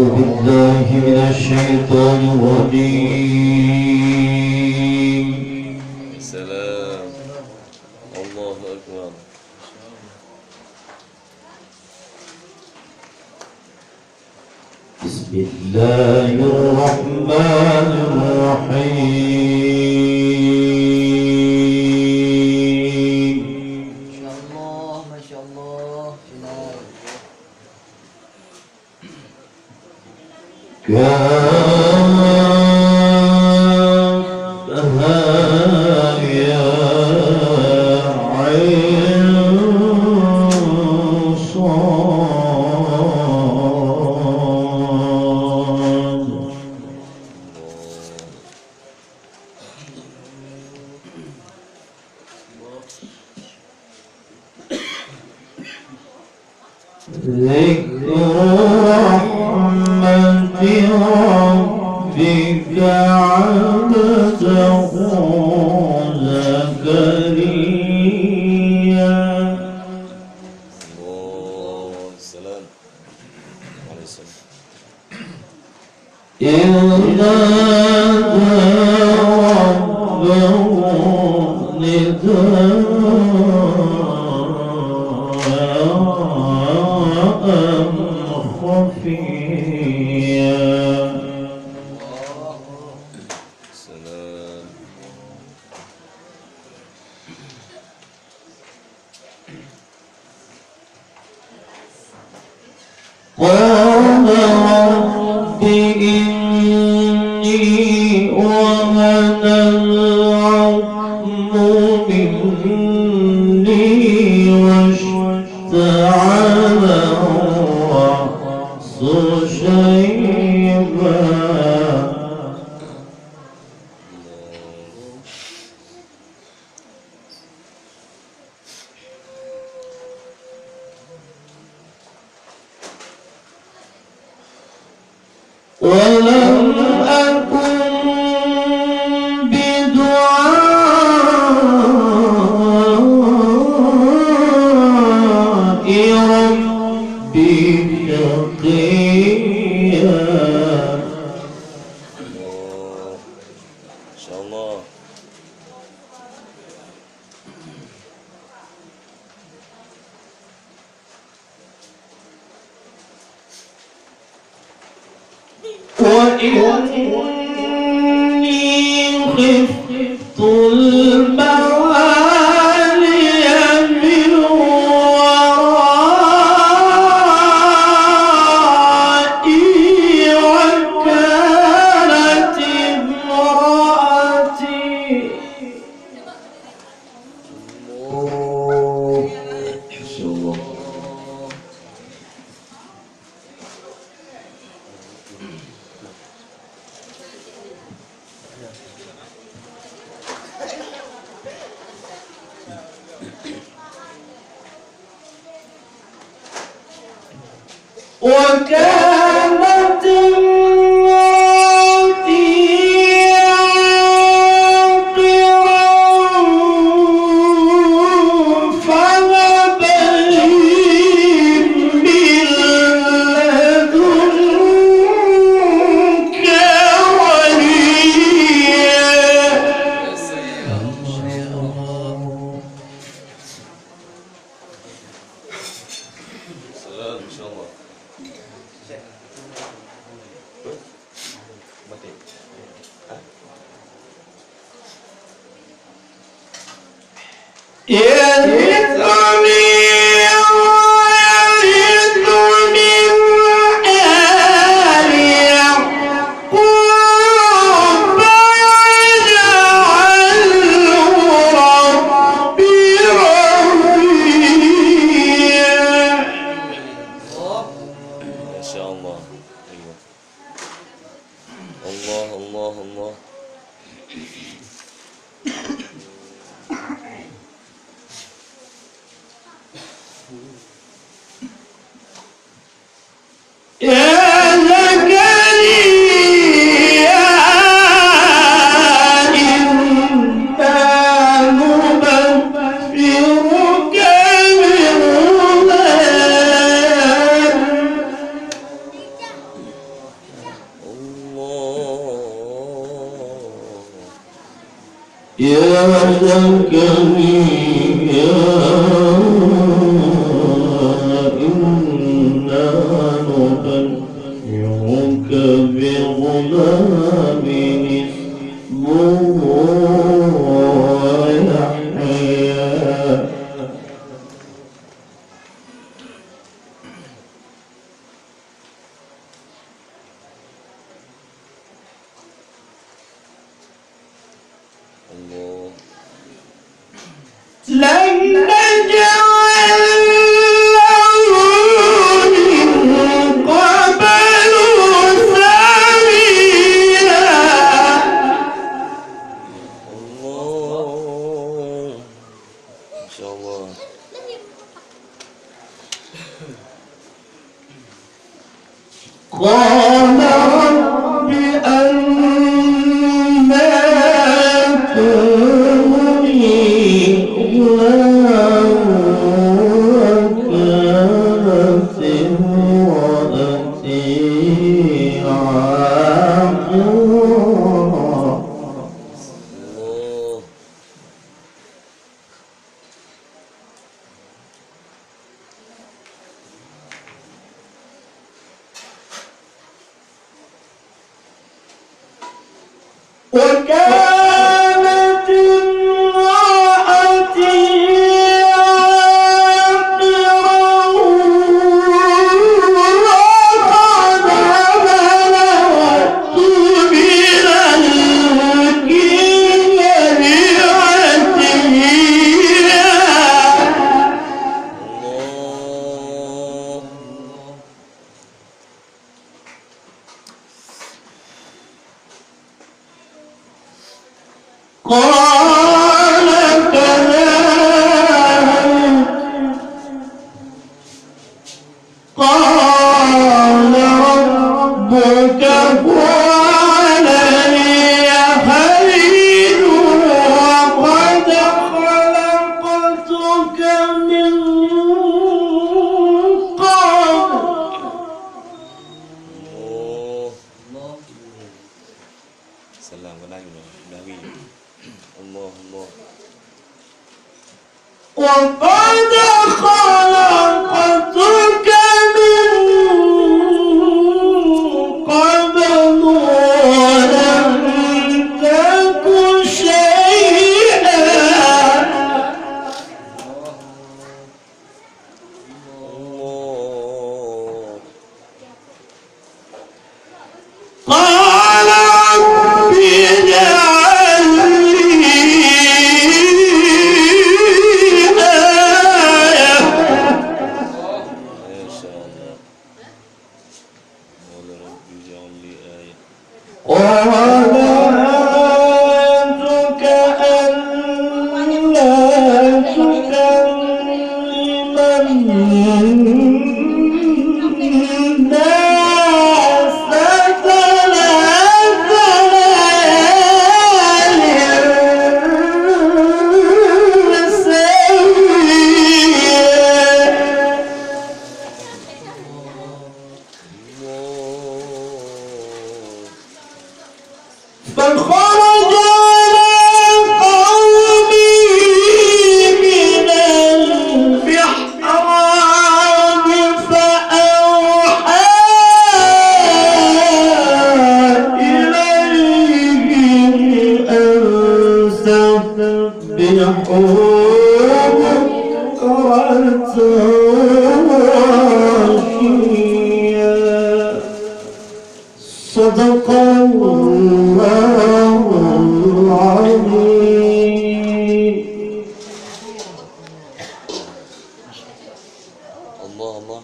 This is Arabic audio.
بالله من الشيطان الرجيم. سلام. الله أكبر. بسم الله الرحمن الرحيم. ما شاء الله كافها يا عين صاد. ذكر رحمة ربك عبده زكريا. السلام عليه السلام. إذ نادى ربه نداء خفيا. سلام. قال رب إني وهن العظم مني واشتعل الرأس شيبا. ولم أكن بدعاء ربي شقيا. إن شاء الله. وإني خفت الموالي من ورائي وكانت امرأتي. ما شاء الله. وكانت امرأتي عاقرا فهب لي من لدنك وليا. سلام إن شاء الله. يرثني ويرث من آل يعقوب واجعله ربي رضيا. ما شاء الله. أيوة. الله الله الله. يا زكريا إنا نبشرك بغلام يا زكريا إنا نبشرك بغلام اسمه يحيى الله لن نجعل له من قبل سميا الله ما شاء الله قال رب أنى يكون لي غلام وكانت امرأتي عاقرا الله وكانت امرأتي عاقرا وقد بلغت من الكبر عتيا الله قال كذلك قال ربك هو علي هين وقد خلقتك من قبل الله سلام عليكم Nabi Allah Allah وقد خلقتك من قبل ولم تك شيئا Allah قال رب اجعل لي آية ما شاء الله قال رب اجعل لي آية قال آيتك ألا تكلم الناس ثلاث ليال سويا فخرج على قومه من المحراب فأوحى إليهم أن سبحوا بكرة وعشيا صدق الله العظيم الله الله